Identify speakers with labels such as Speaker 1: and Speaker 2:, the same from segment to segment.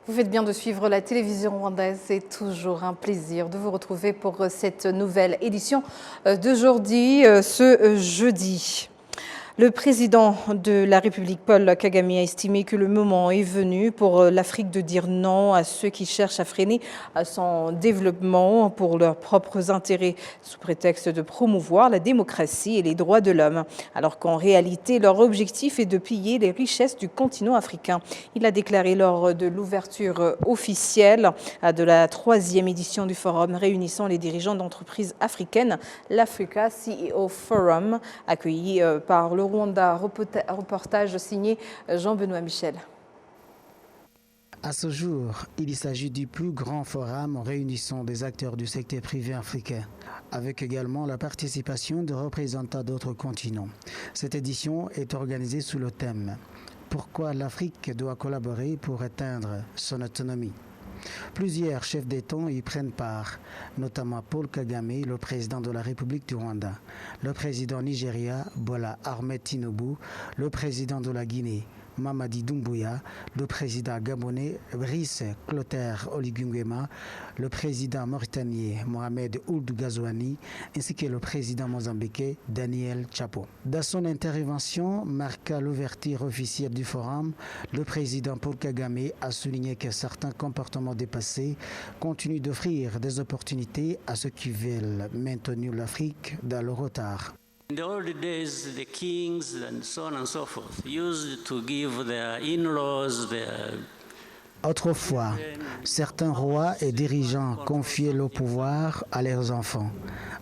Speaker 1: Vous faites bien de suivre la télévision rwandaise. C'est toujours un plaisir de vous retrouver pour cette nouvelle édition d'aujourd'hui, ce jeudi. Le président de la République, Paul Kagame, a estimé que le moment est venu pour l'Afrique de dire non à ceux qui cherchent à freiner son développement pour leurs propres intérêts, sous prétexte de promouvoir la démocratie et les droits de l'homme, alors qu'en réalité, leur objectif est de piller les richesses du continent africain. Il a déclaré lors de l'ouverture officielle de la 3e édition du forum réunissant les dirigeants d'entreprises africaines, l'Africa CEO Forum, accueilli par le Rwanda. Reportage signé Jean-Benoît Michel.
Speaker 2: À ce jour, il s'agit du plus grand forum réunissant des acteurs du secteur privé africain, avec également la participation de représentants d'autres continents. Cette édition est organisée sous le thème « Pourquoi l'Afrique doit collaborer pour atteindre son autonomie ?» Plusieurs chefs d'État y prennent part, notamment Paul Kagame, le président de la République du Rwanda, le président nigérien Bola Ahmed Tinubu, le président de la Guinée Mamadi Doumbouya, le président gabonais Brice Clotaire Oligui Nguema, le président mauritanien Mohamed Ould Ghazouani, ainsi que le président mozambiquais Daniel Chapo. Dans son intervention marquant l'ouverture officielle du forum, le président Paul Kagame a souligné que certains comportements dépassés continuent d'offrir des opportunités à ceux qui veulent maintenir l'Afrique dans le retard.
Speaker 3: In the old days, the kings and so on and so forth used to give their in-laws their...
Speaker 2: Autrefois, certains rois et dirigeants confiaient le pouvoir à leurs enfants,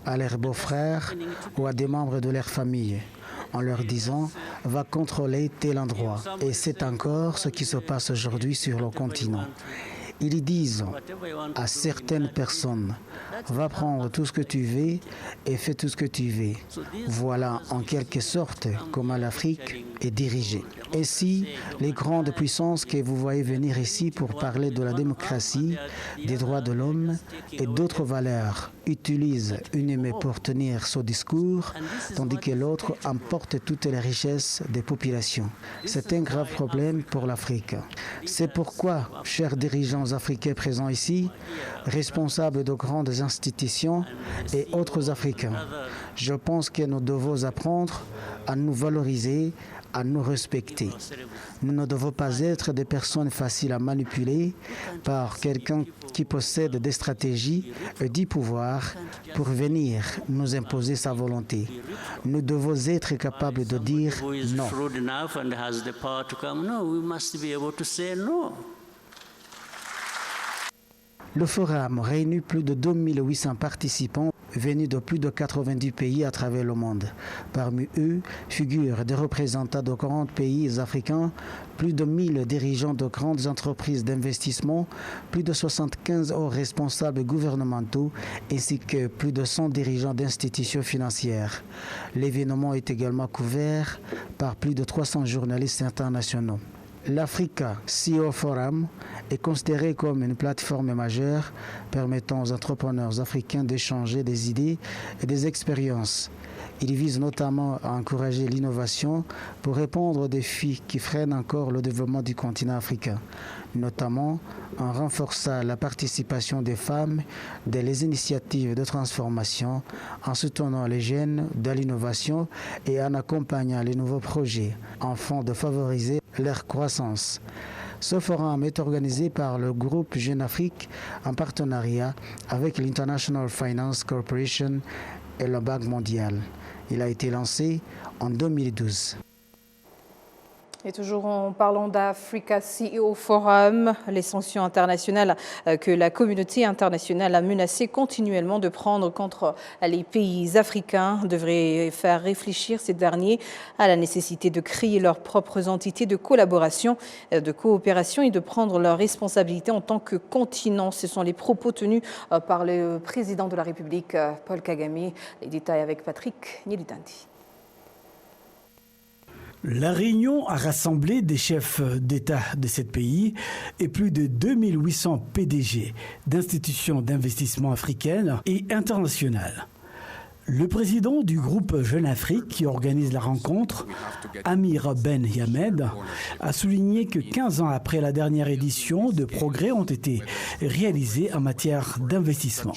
Speaker 2: à leurs beaux-frères ou à des membres de leur famille, en leur disant « va contrôler tel endroit ». Et c'est encore ce qui se passe aujourd'hui sur le continent. Ils disent à certaines personnes « va prendre tout ce que tu veux et fais tout ce que tu veux ». Voilà en quelque sorte comment l'Afrique est dirigée. Ainsi, les grandes puissances que vous voyez venir ici pour parler de la démocratie, des droits de l'homme et d'autres valeurs utilisent une aimée pour tenir ce discours, tandis que l'autre emporte toutes les richesses des populations. C'est un grave problème pour l'Afrique. C'est pourquoi, chers dirigeants africains présents ici, responsables de grandes institutions et autres Africains, je pense que nous devons apprendre à nous valoriser, à nous respecter. Nous ne devons pas être des personnes faciles à manipuler par quelqu'un qui possède des stratégies et du pouvoir pour venir nous imposer sa volonté. Nous devons être capables de dire non. Le forum réunit plus de 2800 participants venus de plus de 90 pays à travers le monde. Parmi eux figurent des représentants de 40 pays africains, plus de 1000 dirigeants de grandes entreprises d'investissement, plus de 75 hauts responsables gouvernementaux ainsi que plus de 100 dirigeants d'institutions financières. L'événement est également couvert par plus de 300 journalistes internationaux. L'Africa CEO Forum est considéré comme une plateforme majeure permettant aux entrepreneurs africains d'échanger des idées et des expériences. Il vise notamment à encourager l'innovation pour répondre aux défis qui freinent encore le développement du continent africain, notamment en renforçant la participation des femmes dans les initiatives de transformation, en soutenant les jeunes dans l'innovation et en accompagnant les nouveaux projets, afin de favoriser leur croissance. Ce forum est organisé par le groupe Jeune Afrique en partenariat avec l'International Finance Corporation et la Banque mondiale. Il a été lancé en 2012.
Speaker 1: Et toujours en parlant d'Africa CEO Forum, les sanctions internationales que la communauté internationale a menacé continuellement de prendre contre les pays africains devraient faire réfléchir ces derniers à la nécessité de créer leurs propres entités de collaboration, de coopération et de prendre leurs responsabilités en tant que continent. Ce sont les propos tenus par le président de la République, Paul Kagame. Les détails avec Patrick Nielitandi.
Speaker 4: La réunion a rassemblé des chefs d'État de ces pays et plus de 2800 PDG d'institutions d'investissement africaines et internationales. Le président du groupe Jeune Afrique qui organise la rencontre, Amir Ben Yamed, a souligné que 15 ans après la dernière édition, de progrès ont été réalisés en matière d'investissement.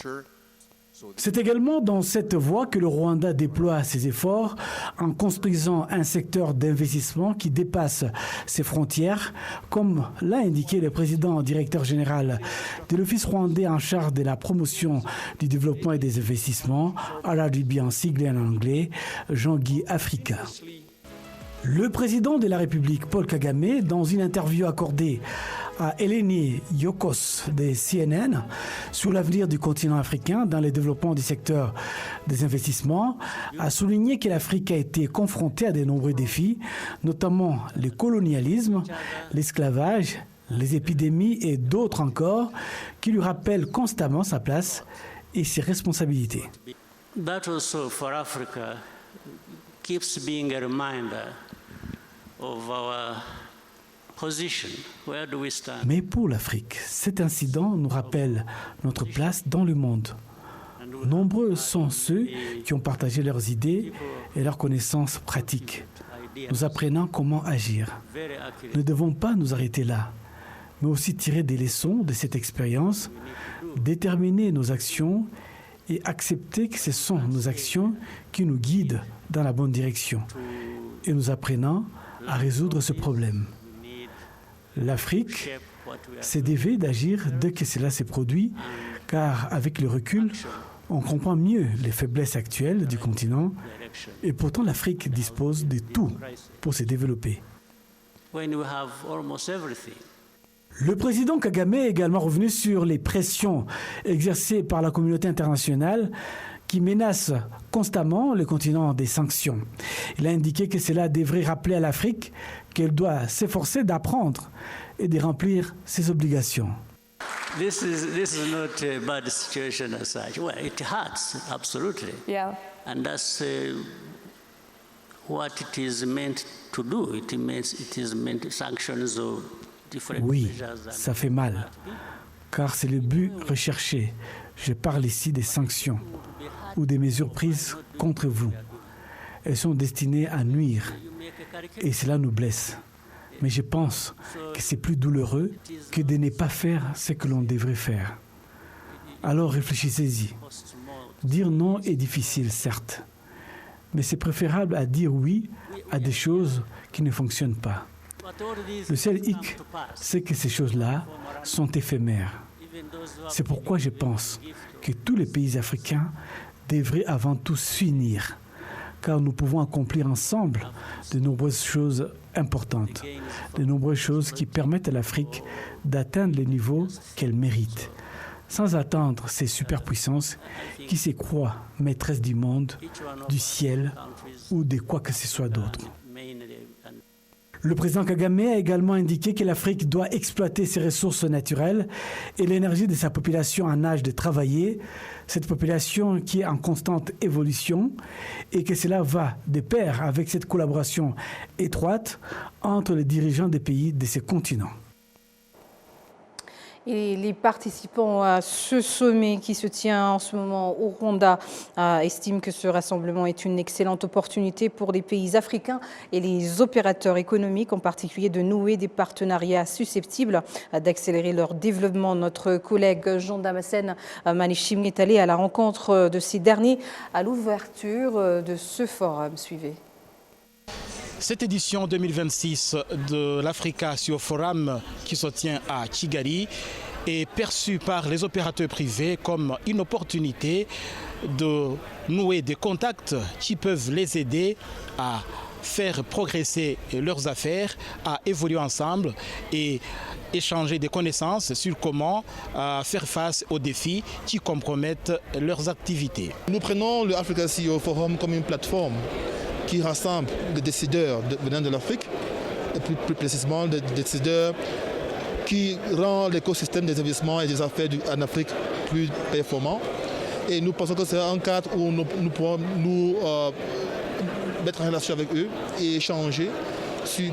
Speaker 4: C'est également dans cette voie que le Rwanda déploie ses efforts en construisant un secteur d'investissement qui dépasse ses frontières, comme l'a indiqué le président directeur général de l'Office rwandais en charge de la promotion du développement et des investissements, RDB en sigle et en anglais, Jean-Guy Africa. Le président de la République, Paul Kagame, dans une interview accordée à Eleni Yokos de CNN sur l'avenir du continent africain dans le développement du secteur des investissements, a souligné que l'Afrique a été confrontée à de nombreux défis, notamment le colonialisme, l'esclavage, les épidémies et d'autres encore, qui lui rappellent constamment sa place et ses responsabilités.
Speaker 3: That also for Africa keeps being a reminder of our position. Where do we stand?
Speaker 4: Mais pour l'Afrique, cet incident nous rappelle notre place dans le monde. Nombreux sont ceux qui ont partagé leurs idées et leurs connaissances pratiques, nous apprenant comment agir. Nous ne devons pas nous arrêter là, mais aussi tirer des leçons de cette expérience, déterminer nos actions et accepter que ce sont nos actions qui nous guident dans la bonne direction et nous apprenant à résoudre ce problème. L'Afrique s'est dévée d'agir dès que cela s'est produit, car avec le recul, on comprend mieux les faiblesses actuelles du continent et pourtant l'Afrique dispose de tout pour se développer. Le président Kagame est également revenu sur les pressions exercées par la communauté internationale qui menace constamment le continent des sanctions. Il a indiqué que cela devrait rappeler à l'Afrique qu'elle doit s'efforcer d'apprendre et de remplir ses obligations.
Speaker 3: This is not a bad situation as such. Well, it hurts, absolutely.
Speaker 5: Yeah.
Speaker 3: And that's what it is meant to do. It is meant sanctions of different
Speaker 4: Oui,
Speaker 3: measures.
Speaker 4: ça fait mal, car c'est le but recherché. Je parle ici des sanctions ou des mesures prises contre vous. Elles sont destinées à nuire et cela nous blesse. Mais je pense que c'est plus douloureux que de ne pas faire ce que l'on devrait faire. Alors réfléchissez-y. Dire non est difficile, certes, mais c'est préférable à dire oui à des choses qui ne fonctionnent pas. Le seul hic, c'est que ces choses-là sont éphémères. C'est pourquoi je pense que tous les pays africains devraient avant tout s'unir, car nous pouvons accomplir ensemble de nombreuses choses importantes, de nombreuses choses qui permettent à l'Afrique d'atteindre les niveaux qu'elle mérite, sans attendre ces superpuissances qui se croient maîtresses du monde, du ciel ou de quoi que ce soit d'autre. Le président Kagame a également indiqué que l'Afrique doit exploiter ses ressources naturelles et l'énergie de sa population en âge de travailler, cette population qui est en constante évolution, et que cela va de pair avec cette collaboration étroite entre les dirigeants des pays de ce continent.
Speaker 1: Et les participants à ce sommet qui se tient en ce moment au Rwanda estiment que ce rassemblement est une excellente opportunité pour les pays africains et les opérateurs économiques, en particulier de nouer des partenariats susceptibles d'accélérer leur développement. Notre collègue Jean Damascène Manichim est allé à la rencontre de ces derniers à l'ouverture de ce forum. Suivez.
Speaker 6: Cette édition 2026 de l'Africa Sur Forum qui se tient à Kigali est perçue par les opérateurs privés comme une opportunité de nouer des contacts qui peuvent les aider à faire progresser leurs affaires, à évoluer ensemble et échanger des connaissances sur comment faire face aux défis qui compromettent leurs activités.
Speaker 7: Nous prenons le Africa CEO Forum comme une plateforme qui rassemble les décideurs venant de l'Afrique, et plus précisément des décideurs qui rend l'écosystème des investissements et des affaires en Afrique plus performant. Et nous pensons que c'est un cadre où nous pourrons nous mettre en relation avec eux et échanger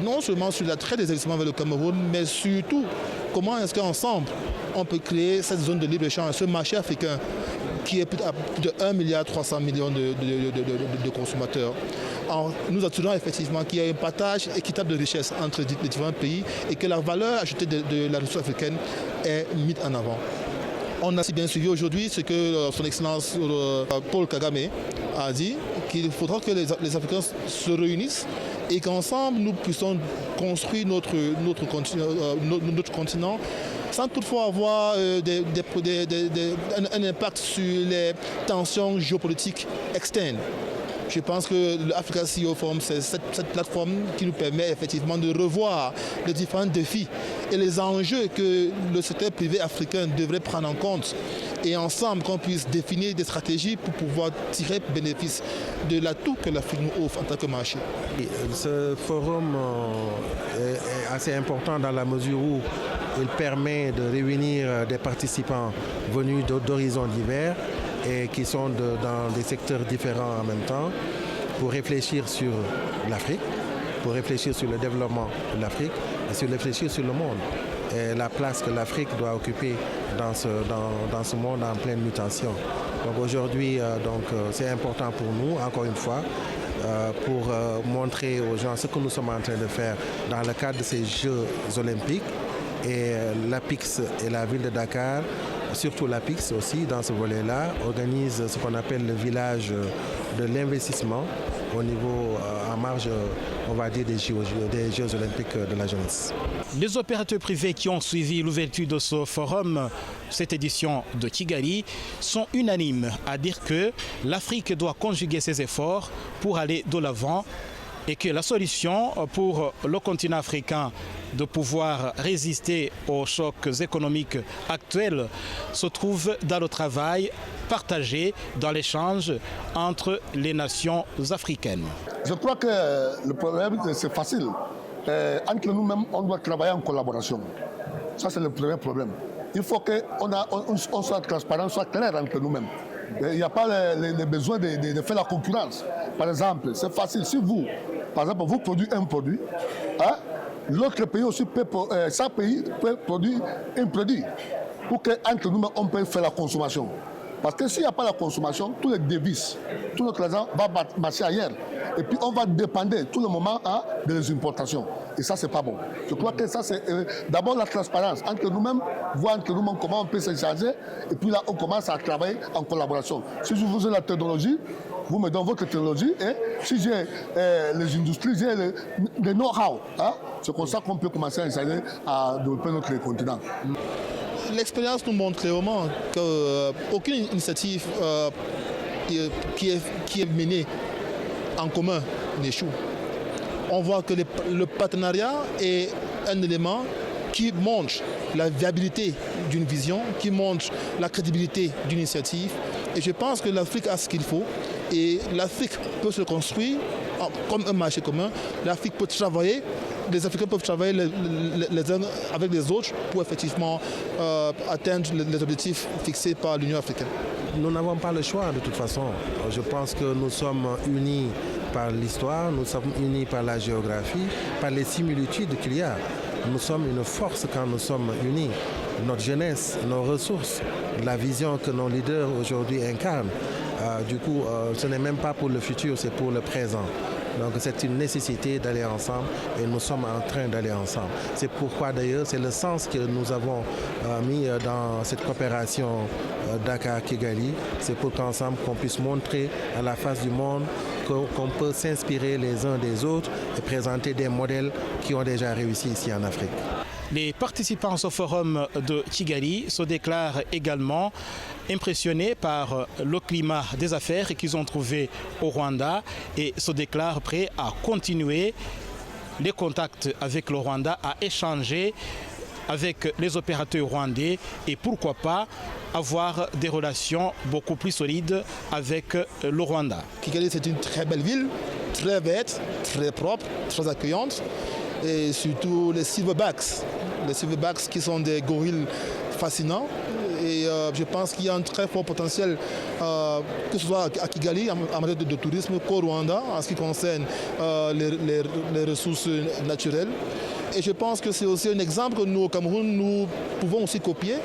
Speaker 7: non seulement sur l'attrait des investissements vers le Cameroun, mais surtout comment est-ce qu'ensemble on peut créer cette zone de libre-échange, ce marché africain qui est plus de 1,3 milliard de consommateurs, en nous assurant effectivement qu'il y a un partage équitable de richesses entre les différents pays et que la valeur ajoutée de la ressource africaine est mise en avant. On a si bien suivi aujourd'hui ce que son Excellence Paul Kagame a dit, qu'il faudra que les Africains se réunissent et qu'ensemble nous puissions construire notre continent sans toutefois avoir un impact sur les tensions géopolitiques externes. Je pense que l'Africa CEO Forum, c'est cette plateforme qui nous permet effectivement de revoir les différents défis et les enjeux que le secteur privé africain devrait prendre en compte. Et ensemble, qu'on puisse définir des stratégies pour pouvoir tirer bénéfice de l'atout que l'Afrique nous offre en tant que marché.
Speaker 5: Ce forum est assez important dans la mesure où il permet de réunir des participants venus d'horizons divers et qui sont dans des secteurs différents en même temps pour réfléchir sur l'Afrique, pour réfléchir sur le développement de l'Afrique et sur réfléchir sur le monde et la place que l'Afrique doit occuper dans ce monde en pleine mutation. Donc aujourd'hui, c'est important pour nous, encore une fois, pour montrer aux gens ce que nous sommes en train de faire dans le cadre de ces Jeux olympiques. Et l'APIX et la ville de Dakar, surtout l'APIX aussi, dans ce volet-là, organise ce qu'on appelle le village de l'investissement au niveau, en marge, on va dire, des Jeux olympiques de la jeunesse.
Speaker 6: Les opérateurs privés qui ont suivi l'ouverture de ce forum, cette édition de Kigali, sont unanimes à dire que l'Afrique doit conjuguer ses efforts pour aller de l'avant et que la solution pour le continent africain de pouvoir résister aux chocs économiques actuels se trouve dans le travail partagé, dans l'échange entre les nations africaines.
Speaker 8: Je crois que le problème, c'est facile. Entre nous-mêmes, on doit travailler en collaboration. Ça, c'est le premier problème. Il faut qu'on soit transparent, soit clair entre nous-mêmes. Il n'y a pas le besoin de faire la concurrence. Par exemple, c'est facile. Si vous, par exemple, vous produisez un produit, hein, l'autre pays aussi peut, chaque pays peut produire un produit pour qu'entre nous, on puisse faire la consommation. Parce que s'il n'y a pas la consommation, tous les devises, tout notre argent va marcher ailleurs. Et puis on va dépendre tout le moment des importations. Et ça, c'est pas bon. Je crois que ça, c'est d'abord la transparence entre nous-mêmes, voir entre nous-mêmes comment on peut s'échanger. Et puis là, on commence à travailler en collaboration. Si je vous ai la technologie, vous me donnez votre technologie. Et si j'ai les industries, j'ai le know-how. Hein, c'est comme ça qu'on peut commencer à échanger à développer notre continent.
Speaker 7: L'expérience nous montre clairement qu'aucune initiative qui est menée en commun n'échoue. On voit que le partenariat est un élément qui montre la viabilité d'une vision, qui montre la crédibilité d'une initiative. Et je pense que l'Afrique a ce qu'il faut. Et l'Afrique peut se construire comme un marché commun. L'Afrique peut travailler. Les Africains peuvent travailler les uns avec les autres pour effectivement atteindre les objectifs fixés par l'Union africaine.
Speaker 5: Nous n'avons pas le choix de toute façon. Je pense que nous sommes unis par l'histoire, nous sommes unis par la géographie, par les similitudes qu'il y a. Nous sommes une force quand nous sommes unis. Notre jeunesse, nos ressources, la vision que nos leaders aujourd'hui incarnent. Ce n'est même pas pour le futur, c'est pour le présent. Donc c'est une nécessité d'aller ensemble et nous sommes en train d'aller ensemble. C'est pourquoi d'ailleurs c'est le sens que nous avons mis dans cette coopération Dakar-Kigali. C'est pour qu'ensemble qu'on puisse montrer à la face du monde qu'on peut s'inspirer les uns des autres et présenter des modèles qui ont déjà réussi ici en Afrique.
Speaker 6: Les participants au forum de Kigali se déclarent également impressionnés par le climat des affaires qu'ils ont trouvé au Rwanda et se déclarent prêts à continuer les contacts avec le Rwanda, à échanger avec les opérateurs rwandais et pourquoi pas avoir des relations beaucoup plus solides avec le Rwanda.
Speaker 7: Kigali, c'est une très belle ville, très verte, très propre, très accueillante. Et surtout les silverbacks. Les silverbacks qui sont des gorilles fascinants. Et je pense qu'il y a un très fort potentiel, que ce soit à Kigali en matière de tourisme, qu'au Rwanda en ce qui concerne les ressources naturelles. Et je pense que c'est aussi un exemple que nous, au Cameroun, nous pouvons aussi copier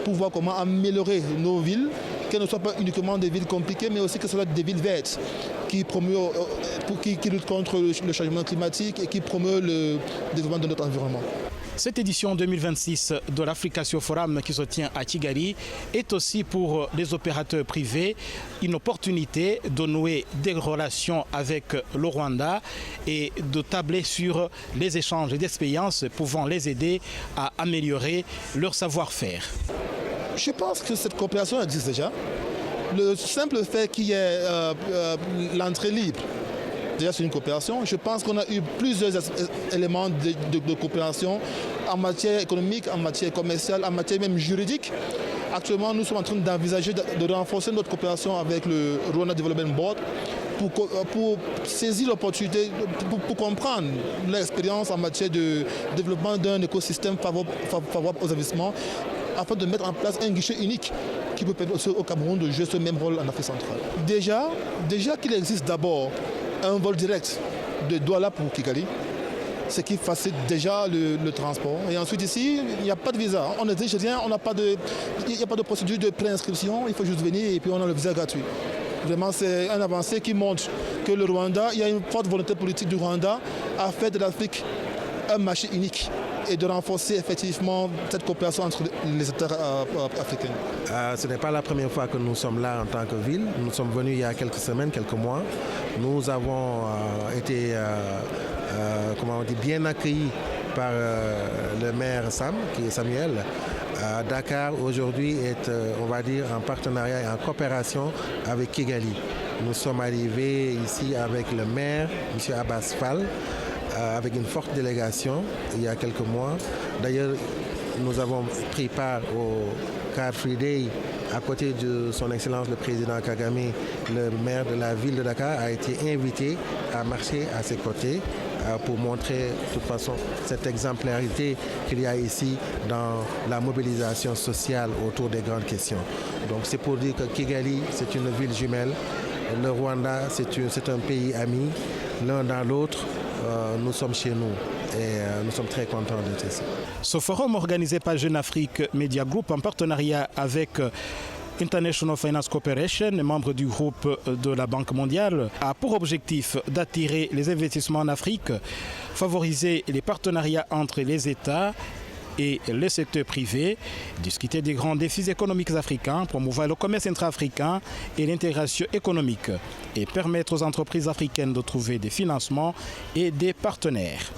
Speaker 7: pour voir comment améliorer nos villes, qu'elles ne soient pas uniquement des villes compliquées, mais aussi que ce soit des villes vertes qui luttent contre le changement climatique et qui promeuvent le développement de notre environnement.
Speaker 6: Cette édition 2026 de l'Africatio Forum qui se tient à Kigali est aussi pour les opérateurs privés une opportunité de nouer des relations avec le Rwanda et de tabler sur les échanges d'expériences pouvant les aider à améliorer leur savoir-faire.
Speaker 7: Je pense que cette coopération existe déjà. Le simple fait qu'il y ait l'entrée libre, déjà c'est une coopération. Je pense qu'on a eu plusieurs éléments de coopération en matière économique, en matière commerciale, en matière même juridique. Actuellement, nous sommes en train d'envisager de renforcer notre coopération avec le Rwanda Development Board pour saisir l'opportunité, pour comprendre l'expérience en matière de développement d'un écosystème favorable aux investissements, afin de mettre en place un guichet unique qui peut permettre au Cameroun de jouer ce même rôle en Afrique centrale. Déjà qu'il existe d'abord un vol direct de Douala pour Kigali, ce qui facilite déjà le transport. Et ensuite ici, il n'y a pas de visa. On n'exige rien, il n'y a pas de procédure de préinscription, il faut juste venir et puis on a le visa gratuit. Vraiment, c'est un avancé qui montre que le Rwanda, il y a une forte volonté politique du Rwanda à faire de l'Afrique un marché unique et de renforcer effectivement cette coopération entre les États africains.
Speaker 5: Ce n'est pas la première fois que nous sommes là en tant que ville. Nous sommes venus il y a quelques semaines, quelques mois. Nous avons été bien accueillis par le maire Samuel. Dakar aujourd'hui est, on va dire, en partenariat et en coopération avec Kigali. Nous sommes arrivés ici avec le maire, M. Abbas Fall, avec une forte délégation il y a quelques mois. D'ailleurs, nous avons pris part au Car Free Day à côté de son Excellence le Président Kagame. Le maire de la ville de Dakar a été invité à marcher à ses côtés pour montrer de toute façon cette exemplarité qu'il y a ici dans la mobilisation sociale autour des grandes questions. Donc c'est pour dire que Kigali, c'est une ville jumelle. Le Rwanda, c'est un pays ami. L'un dans l'autre, nous sommes chez nous et nous sommes très contents d'être ici.
Speaker 6: Ce forum organisé par Jeune Afrique Media Group en partenariat avec International Finance Corporation, membre du groupe de la Banque mondiale, a pour objectif d'attirer les investissements en Afrique, favoriser les partenariats entre les États et le secteur privé, discuter des grands défis économiques africains, promouvoir le commerce intra-africain et l'intégration économique et permettre aux entreprises africaines de trouver des financements et des partenaires.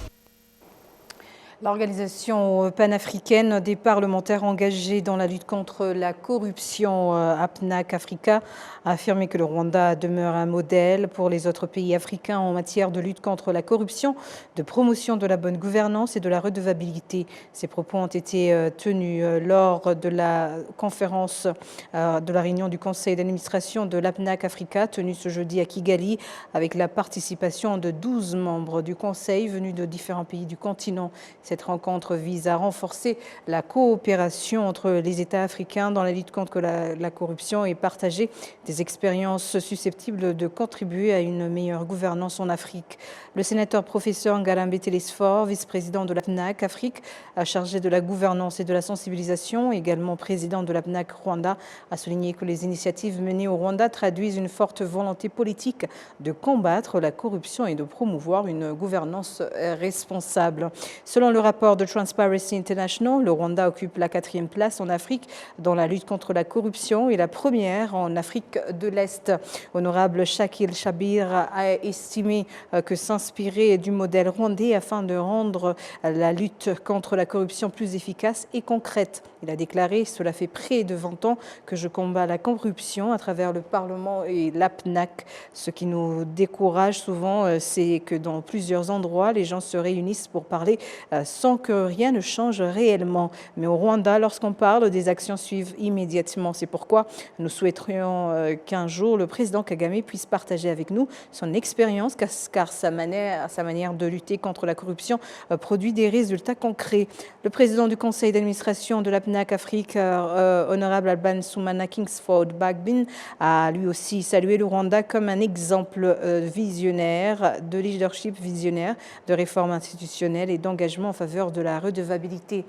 Speaker 1: L'organisation panafricaine des parlementaires engagés dans la lutte contre la corruption, APNAC Africa, a affirmé que le Rwanda demeure un modèle pour les autres pays africains en matière de lutte contre la corruption, de promotion de la bonne gouvernance et de la redevabilité. Ces propos ont été tenus lors de la conférence de la réunion du conseil d'administration de l'APNAC Africa, tenue ce jeudi à Kigali, avec la participation de 12 membres du conseil venus de différents pays du continent. Cette rencontre vise à renforcer la coopération entre les États africains dans la lutte contre la corruption et partager des expériences susceptibles de contribuer à une meilleure gouvernance en Afrique. Le sénateur professeur Ngalambe Télésphore, vice-président de l'APNAC Afrique, chargé de la gouvernance et de la sensibilisation, également président de l'APNAC Rwanda, a souligné que les initiatives menées au Rwanda traduisent une forte volonté politique de combattre la corruption et de promouvoir une gouvernance responsable. Selon le rapport de Transparency International, le Rwanda occupe la 4e place en Afrique dans la lutte contre la corruption et la première en Afrique de l'Est. Honorable Shakil Shabir a estimé que s'inspirer du modèle rwandais afin de rendre la lutte contre la corruption plus efficace et concrète. Il a déclaré « Cela fait près de 20 ans que je combats la corruption à travers le Parlement et l'APNAC. Ce qui nous décourage souvent, c'est que dans plusieurs endroits, les gens se réunissent pour parler sans que rien ne change réellement. Mais au Rwanda, lorsqu'on parle, des actions suivent immédiatement. C'est pourquoi nous souhaiterions qu'un jour, le président Kagame puisse partager avec nous son expérience, car sa manière de lutter contre la corruption produit des résultats concrets. Le président du conseil d'administration de l'APNAC Afrique, honorable Alban Soumana Kingsford Bagbin, a lui aussi salué le Rwanda comme un exemple visionnaire, de leadership visionnaire, de réforme institutionnelle et d'engagement faveur de la redevabilité.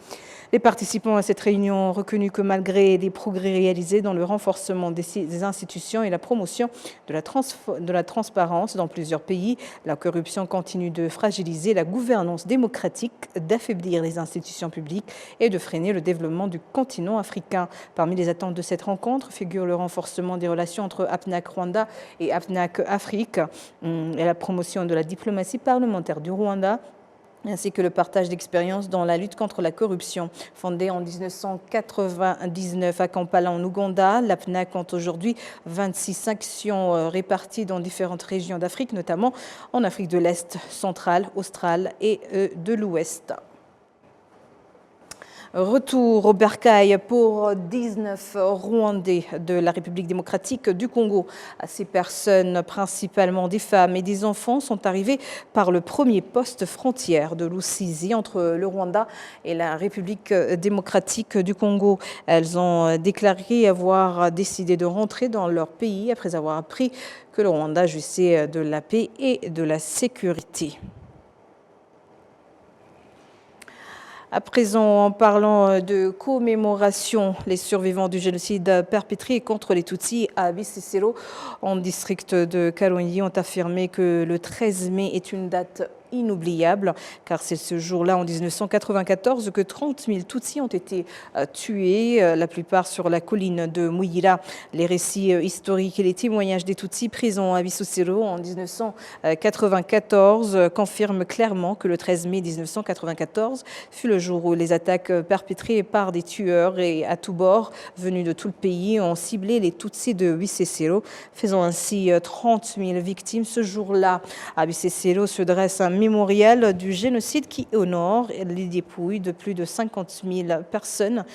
Speaker 1: Les participants à cette réunion ont reconnu que malgré les progrès réalisés dans le renforcement des institutions et la promotion de la transparence dans plusieurs pays, la corruption continue de fragiliser la gouvernance démocratique, d'affaiblir les institutions publiques et de freiner le développement du continent africain. Parmi les attentes de cette rencontre figure le renforcement des relations entre APNAC Rwanda et APNAC Afrique et la promotion de la diplomatie parlementaire du Rwanda, ainsi que le partage d'expériences dans la lutte contre la corruption. Fondée en 1999 à Kampala en Ouganda, l'APNAC compte aujourd'hui 26 sections réparties dans différentes régions d'Afrique, notamment en Afrique de l'Est, centrale, australe et de l'Ouest. Retour au bercail pour 19 Rwandais de la République démocratique du Congo. Ces personnes, principalement des femmes et des enfants, sont arrivées par le premier poste frontière de Lusizi entre le Rwanda et la République démocratique du Congo. Elles ont déclaré avoir décidé de rentrer dans leur pays après avoir appris que le Rwanda jouissait de la paix et de la sécurité. À présent, en parlant de commémoration, les survivants du génocide perpétré contre les Tutsis à Bisesero, en district de Karongi, ont affirmé que le 13 mai est une date inoubliable, car c'est ce jour-là, en 1994, que 30 000 Tutsis ont été tués, la plupart sur la colline de Muyira. Les récits historiques et les témoignages des Tutsis prisons à Bisesero en 1994 confirment clairement que le 13 mai 1994 fut le jour où les attaques perpétrées par des tueurs et à tous bords venus de tout le pays ont ciblé les Tutsis de Bisesero, faisant ainsi 30 000 victimes ce jour-là. À Bisesero se dresse un mémorial du génocide qui honore les dépouilles de plus de 50 000 personnes.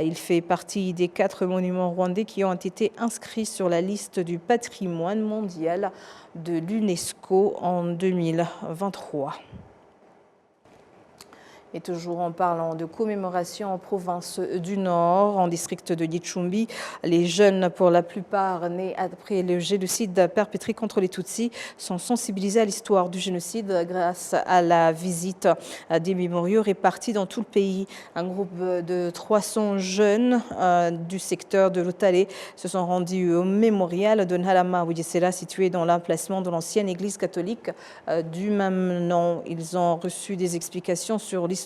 Speaker 1: Il fait partie des 4 monuments rwandais qui ont été inscrits sur la liste du patrimoine mondial de l'UNESCO en 2023. Et toujours en parlant de commémoration en province du Nord, en district de Gicumbi, les jeunes, pour la plupart nés après le génocide perpétré contre les Tutsis, sont sensibilisés à l'histoire du génocide grâce à la visite des mémoriaux répartis dans tout le pays. Un groupe de 300 jeunes du secteur de l'Otale se sont rendus au mémorial de Nhalama Wigesera, situé dans l'emplacement de l'ancienne église catholique du même nom. Ils ont reçu des explications sur l'histoire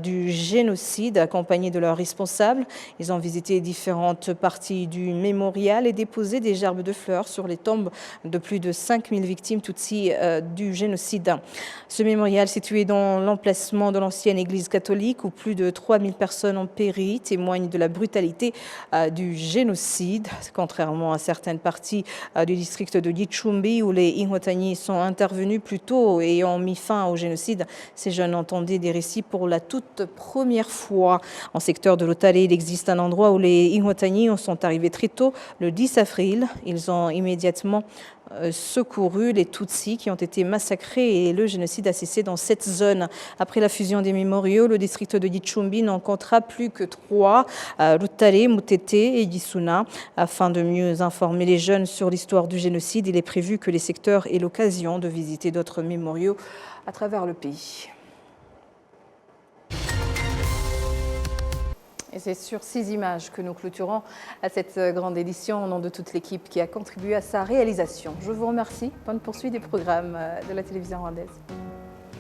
Speaker 1: du génocide accompagnés de leurs responsables. Ils ont visité différentes parties du mémorial et déposé des gerbes de fleurs sur les tombes de plus de 5000 victimes Tutsis du génocide. Ce mémorial, situé dans l'emplacement de l'ancienne église catholique où plus de 3000 personnes ont péri, témoigne de la brutalité du génocide, contrairement à certaines parties du district de Gicumbi où les Inhotanyi sont intervenus plus tôt et ont mis fin au génocide. Ces jeunes entendaient des récits pour la toute première fois. En secteur de l'Otale, il existe un endroit où les Inhotanyi sont arrivés très tôt, le 10 avril. Ils ont immédiatement secouru les Tutsis qui ont été massacrés et le génocide a cessé dans cette zone. Après la fusion des mémoriaux, le district de Gicumbi n'en comptera plus que 3, l'Otale, Mutete et Gisuna. Afin de mieux informer les jeunes sur l'histoire du génocide, il est prévu que les secteurs aient l'occasion de visiter d'autres mémoriaux à travers le pays. Et c'est sur ces images que nous clôturons à cette grande édition au nom de toute l'équipe qui a contribué à sa réalisation. Je vous remercie. Bonne poursuite des programmes de la télévision rwandaise.